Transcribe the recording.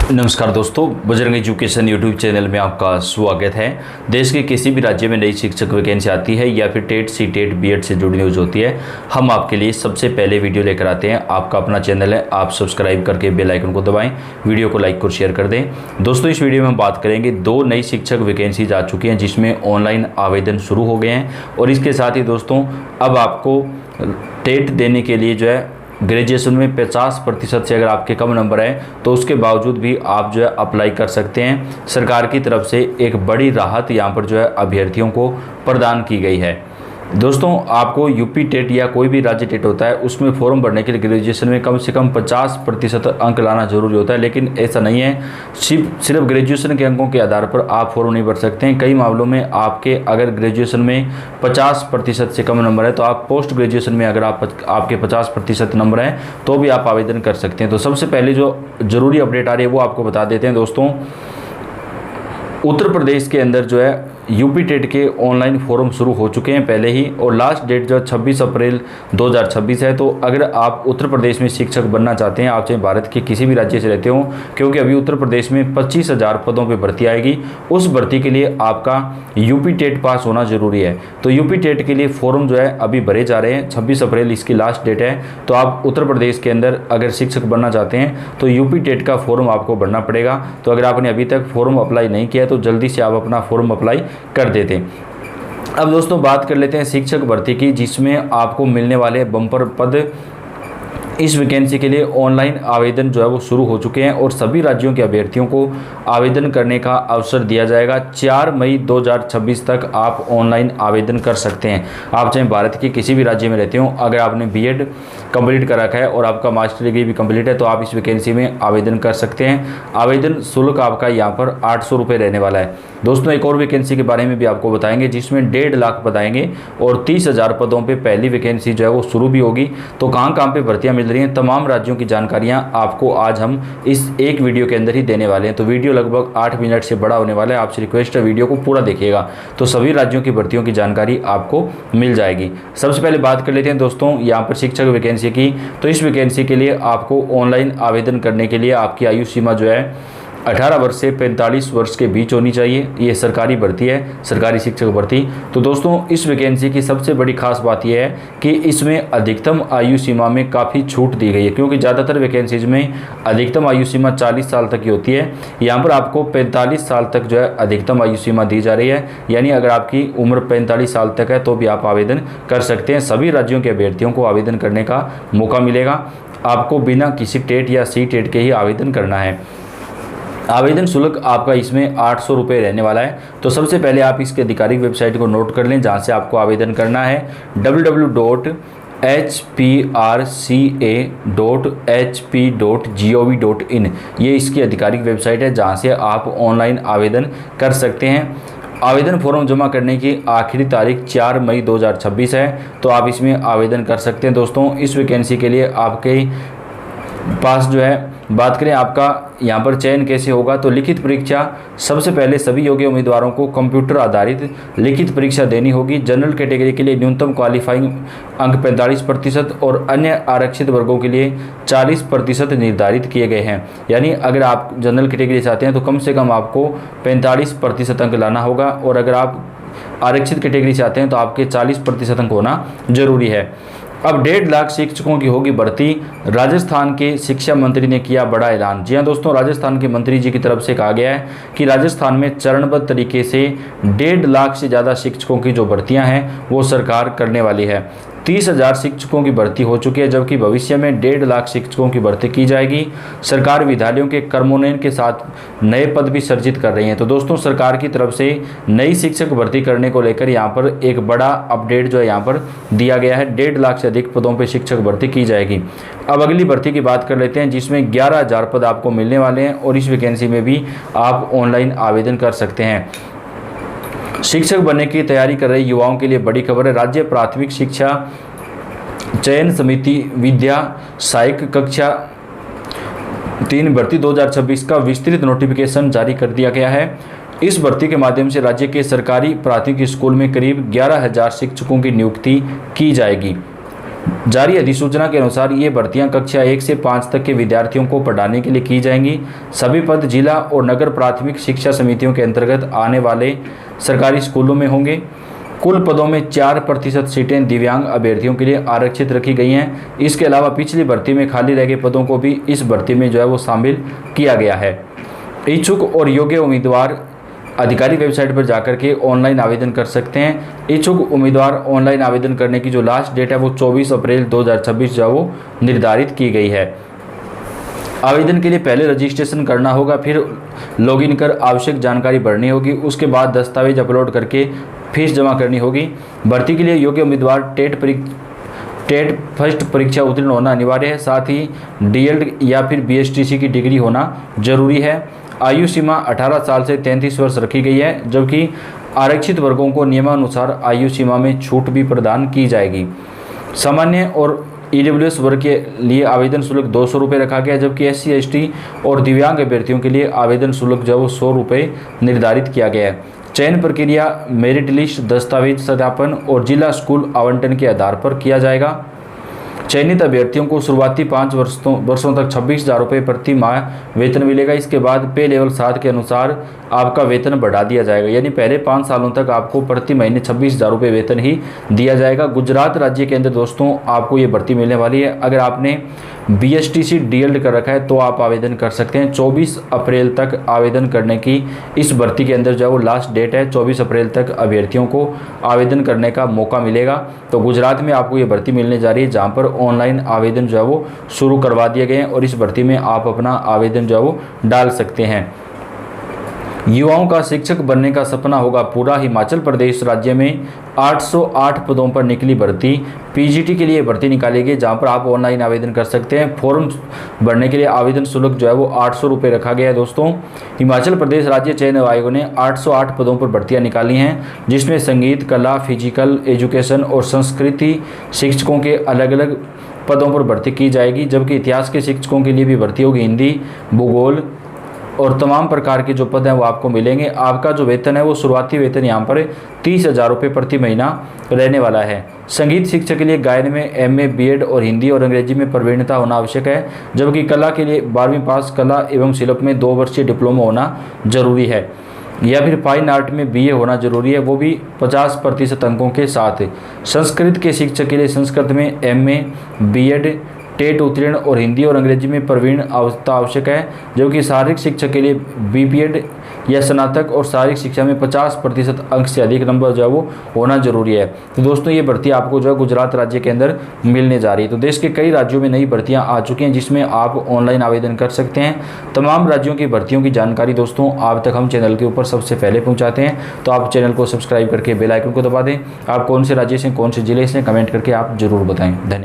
नमस्कार दोस्तों, Bajrang education YouTube channel में आपका स्वागत है। देश के किसी भी राज्य में नई शिक्षक वैकेंसी आती है या फिर टेट सी टेट बीएड से जुड़ी न्यूज़ होती है, हम आपके लिए सबसे पहले वीडियो लेकर आते हैं। आपका अपना चैनल है, आप सब्सक्राइब करके बेल आइकन को दबाएं, वीडियो को लाइक और शेयर कर दें। दोस्तों, इस वीडियो में हम बात करेंगे 2 नई शिक्षक वैकेंसीज आ चुकी हैं जिसमें ऑनलाइन आवेदन शुरू हो गए हैं। और इसके साथ ही दोस्तों अब आपको टेट देने के लिए जो है ग्रेजुएशन में 50% से अगर आपके कम नंबर है तो उसके बावजूद भी आप जो है अप्लाई कर सकते हैं। सरकार की तरफ से एक बड़ी राहत यहाँ पर जो है अभ्यर्थियों को प्रदान की गई है। दोस्तों, आपको यूपी टेट या कोई भी राज्य टेट होता है उसमें फॉर्म भरने के लिए ग्रेजुएशन में कम से कम 50% अंक लाना जरूरी होता है, लेकिन ऐसा नहीं है। सिर्फ ग्रेजुएशन के अंकों के आधार पर आप फॉर्म नहीं भर सकते हैं। कई मामलों में आपके अगर ग्रेजुएशन में 50% से कम नंबर है तो आप पोस्ट ग्रेजुएशन में अगर आपके 50% नंबर हैं तो भी आप आवेदन कर सकते हैं। तो सबसे पहले जो ज़रूरी अपडेट आ रही है वो आपको बता देते हैं। दोस्तों, उत्तर प्रदेश के अंदर जो है यूपी टेट के ऑनलाइन फॉर्म शुरू हो चुके हैं पहले ही, और लास्ट डेट जो 26 अप्रैल 2026 है। तो अगर आप उत्तर प्रदेश में शिक्षक बनना चाहते हैं, आप चाहे भारत के किसी भी राज्य से रहते हो, क्योंकि अभी उत्तर प्रदेश में 25,000 पदों पे भर्ती आएगी, उस भर्ती के लिए आपका यूपी टेट पास होना जरूरी है। तो यूपी टेट के लिए फॉर्म जो है अभी भरे जा रहे हैं। 26 अप्रैल इसकी लास्ट डेट है। तो आप उत्तर प्रदेश के अंदर अगर शिक्षक बनना चाहते हैं तो यूपी टेट का फॉर्म आपको भरना पड़ेगा। तो अगर आपने अभी तक फॉर्म अप्लाई नहीं किया तो जल्दी से आप अपना फॉर्म अप्लाई कर देते हैं। अब दोस्तों बात कर लेते हैं शिक्षक भर्ती की, जिसमें आपको मिलने वाले बम्पर पद। इस वैकेंसी के लिए ऑनलाइन आवेदन जो है वो शुरू हो चुके हैं और सभी राज्यों के अभ्यर्थियों को आवेदन करने का अवसर दिया जाएगा। 4 मई 2026 तक आप ऑनलाइन आवेदन कर सकते हैं। आप चाहे भारत के किसी भी राज्य में रहते हो, अगर आपने बीएड कंप्लीट कर रखा है और आपका मास्टर डिग्री भी कंप्लीट है तो आप इस वैकेंसी में आवेदन कर सकते हैं। आवेदन शुल्क आपका यहाँ पर 800 रुपये रहने वाला है। दोस्तों, एक और वैकेंसी के बारे में भी आपको बताएंगे जिसमें 1.5 लाख पद आएंगे और 30,000 पदों पर पहली वैकेंसी जो है वो शुरू भी होगी। तो कहाँ कहाँ पर भर्तियाँ मिल रही हैं, तमाम राज्यों की जानकारियां आपको आज हम इस एक वीडियो के अंदर ही देने वाले हैं। तो वीडियो लगभग 8 मिनट से बड़ा होने वाला है। आपसे रिक्वेस्ट है वीडियो को पूरा देखिएगा, तो सभी राज्यों की भर्तियों की जानकारी आपको मिल जाएगी। सबसे पहले बात कर लेते हैं दोस्तों यहाँ पर शिक्षक वैकेंसी की। तो इस वैकेंसी के लिए आपको ऑनलाइन आवेदन करने के लिए आपकी आयु सीमा जो है 18 वर्ष से 45 वर्ष के बीच होनी चाहिए। ये सरकारी भर्ती है, सरकारी शिक्षक भर्ती। तो दोस्तों, इस वैकेंसी की सबसे बड़ी खास बात यह है कि इसमें अधिकतम आयु सीमा में काफ़ी छूट दी गई है, क्योंकि ज़्यादातर वैकेंसीज में अधिकतम आयु सीमा 40 साल तक की होती है। यहाँ पर आपको 45 साल तक जो है अधिकतम आयु सीमा दी जा रही है। यानी अगर आपकी उम्र 45 साल तक है तो भी आप आवेदन कर सकते हैं। सभी राज्यों के अभ्यर्थियों को आवेदन करने का मौका मिलेगा। आपको बिना किसी टेट या सी टेट के ही आवेदन करना है। आवेदन शुल्क आपका इसमें 800 रुपये रहने वाला है। तो सबसे पहले आप इसके आधिकारिक वेबसाइट को नोट कर लें जहां से आपको आवेदन करना है, www.hprca.hp.gov.in। ये इसकी आधिकारिक वेबसाइट है जहां से आप ऑनलाइन आवेदन कर सकते हैं। आवेदन फॉर्म जमा करने की आखिरी तारीख 4 मई 2026 है। तो आप इसमें आवेदन कर सकते हैं। दोस्तों, इस वैकेंसी के लिए आपके पास जो है बात करें आपका यहाँ पर चयन कैसे होगा, तो लिखित परीक्षा सबसे पहले सभी योग्य उम्मीदवारों को कंप्यूटर आधारित लिखित परीक्षा देनी होगी। जनरल कैटेगरी के लिए न्यूनतम क्वालिफाइंग अंक 45% और अन्य आरक्षित वर्गों के लिए 40% निर्धारित किए गए हैं। यानी अगर आप जनरल कैटेगरी चाहते हैं तो कम से कम आपको 45% अंक लाना होगा, और अगर आप आरक्षित कैटेगरी चाहते हैं तो आपके 40% अंक होना जरूरी है। अब 1.5 लाख शिक्षकों की होगी भर्ती। राजस्थान के शिक्षा मंत्री ने किया बड़ा ऐलान। जी हाँ दोस्तों, राजस्थान के मंत्री जी की तरफ से कहा गया है कि राजस्थान में चरणबद्ध तरीके से 1.5 लाख से ज़्यादा शिक्षकों की जो भर्तियां हैं वो सरकार करने वाली है। 30,000 शिक्षकों की भर्ती हो चुकी है, जबकि भविष्य में 1.5 लाख शिक्षकों की भर्ती की जाएगी। सरकार विद्यालयों के कर्मोन्नयन के साथ नए पद भी सृजित कर रही है। तो दोस्तों, सरकार की तरफ से नई शिक्षक भर्ती करने को लेकर यहाँ पर एक बड़ा अपडेट जो है यहाँ पर दिया गया है। 1.5 लाख से अधिक पदों पर शिक्षक भर्ती की जाएगी। अब अगली भर्ती की बात कर लेते हैं, जिसमें 11,000 पद आपको मिलने वाले हैं और इस वैकेंसी में भी आप ऑनलाइन आवेदन कर सकते हैं। शिक्षक बनने की तैयारी कर रहे युवाओं के लिए बड़ी खबर है। राज्य प्राथमिक शिक्षा चयन समिति विद्या सहायक कक्षा 3 भर्ती 2026 का विस्तृत नोटिफिकेशन जारी कर दिया गया है। इस भर्ती के माध्यम से राज्य के सरकारी प्राथमिक स्कूल में करीब 11,000 शिक्षकों की नियुक्ति की जाएगी। जारी अधिसूचना के अनुसार ये भर्तियां कक्षा 1 से 5 तक के विद्यार्थियों को पढ़ाने के लिए की जाएंगी। सभी पद जिला और नगर प्राथमिक शिक्षा समितियों के अंतर्गत आने वाले सरकारी स्कूलों में होंगे। कुल पदों में 4% सीटें दिव्यांग अभ्यर्थियों के लिए आरक्षित रखी गई हैं। इसके अलावा पिछली भर्ती में खाली रह गए पदों को भी इस भर्ती में जो है वो शामिल किया गया है। इच्छुक और योग्य उम्मीदवार अधिकारी वेबसाइट पर जाकर के ऑनलाइन आवेदन कर सकते हैं। इच्छुक उम्मीदवार ऑनलाइन आवेदन करने की जो लास्ट डेट है वो 24 अप्रैल 2026 जो है वो निर्धारित की गई है। आवेदन के लिए पहले रजिस्ट्रेशन करना होगा, फिर लॉगिन कर आवश्यक जानकारी भरनी होगी, उसके बाद दस्तावेज अपलोड करके फीस जमा करनी होगी। भर्ती के लिए योग्य उम्मीदवार टेट फर्स्ट परीक्षा उत्तीर्ण होना अनिवार्य है। साथ ही डीएलएड या फिर बीएसटीसी की डिग्री होना जरूरी है। आयु सीमा 18 साल से 33 वर्ष रखी गई है, जबकि आरक्षित वर्गों को नियमानुसार आयु सीमा में छूट भी प्रदान की जाएगी। सामान्य और ईडब्ल्यूएस वर्ग के लिए आवेदन शुल्क 200 रुपये रखा गया, जबकि एससी एसटी और दिव्यांग अभ्यर्थियों के लिए आवेदन शुल्क जो 100 रुपये निर्धारित किया गया है। चयन प्रक्रिया मेरिट लिस्ट, दस्तावेज सत्यापन और जिला स्कूल आवंटन के आधार पर किया जाएगा। चयनित अभ्यर्थियों को शुरुआती 5 वर्षों तक 26,000 रुपये प्रति माह वेतन मिलेगा। इसके बाद पे लेवल 7 के अनुसार आपका वेतन बढ़ा दिया जाएगा, यानी पहले 5 सालों तक आपको प्रति महीने 26,000 रुपये वेतन ही दिया जाएगा। गुजरात राज्य के अंदर दोस्तों आपको ये भर्ती मिलने वाली है। अगर आपने बीएसटीसी डीएलएड कर रखा है तो आप आवेदन कर सकते हैं। 24 अप्रैल तक आवेदन करने की इस भर्ती के अंदर जो है वो लास्ट डेट है। 24 अप्रैल तक अभ्यर्थियों को आवेदन करने का मौका मिलेगा। तो गुजरात में आपको ये भर्ती मिलने जा रही है, जहाँ पर ऑनलाइन आवेदन जो है वो शुरू करवा दिए गए हैं और इस भर्ती में आप अपना आवेदन जो है वो डाल सकते हैं। युवाओं का शिक्षक बनने का सपना होगा पूरा। हिमाचल प्रदेश राज्य में 808 पदों पर निकली भर्ती। पीजीटी के लिए भर्ती निकाली गई, जहां पर आप ऑनलाइन आवेदन कर सकते हैं। फॉर्म भरने के लिए आवेदन शुल्क जो है वो 800 रुपये रखा गया है। दोस्तों, हिमाचल प्रदेश राज्य चयन आयोग ने 808 पदों पर भर्तियां निकाली हैं, जिसमें संगीत, कला, फिजिकल एजुकेशन और संस्कृति शिक्षकों के अलग अलग पदों पर भर्ती की जाएगी, जबकि इतिहास के शिक्षकों के लिए भी भर्ती होगी। हिंदी, भूगोल और तमाम प्रकार के जो पद हैं वो आपको मिलेंगे। आपका जो वेतन है वो शुरुआती वेतन यहाँ पर 30,000 रुपये प्रति महीना रहने वाला है। संगीत शिक्षक के लिए गायन में एमए, बीएड और हिंदी और अंग्रेजी में प्रवीणता होना आवश्यक है, जबकि कला के लिए 12वीं पास, कला एवं शिल्प में 2 वर्षीय डिप्लोमा होना जरूरी है, या फिर फाइन आर्ट में बीए होना जरूरी है, वो भी 50% अंकों के साथ। संस्कृत के शिक्षक के लिए संस्कृत में एमए, बीएड, टेट उत्तीर्ण और हिंदी और अंग्रेजी में प्रवीण अवस्था आवश्यक है, जबकि शारीरिक शिक्षक के लिए बीपीएड या स्नातक और शारीरिक शिक्षा में 50% अंक से अधिक नंबर जो है वो होना जरूरी है। तो दोस्तों, ये भर्ती आपको जो है गुजरात राज्य के अंदर मिलने जा रही है। तो देश के कई राज्यों में नई भर्तियां आ चुकी हैं, जिसमें आप ऑनलाइन आवेदन कर सकते हैं। तमाम राज्यों की भर्तियों की जानकारी दोस्तों आप तक हम चैनल के ऊपर सबसे पहले पहुँचाते हैं। तो आप चैनल को सब्सक्राइब करके बेल आइकन को दबा दें। आप कौन से राज्य से, कौन से जिले से, कमेंट करके आप जरूर बताएँ। धन्यवाद।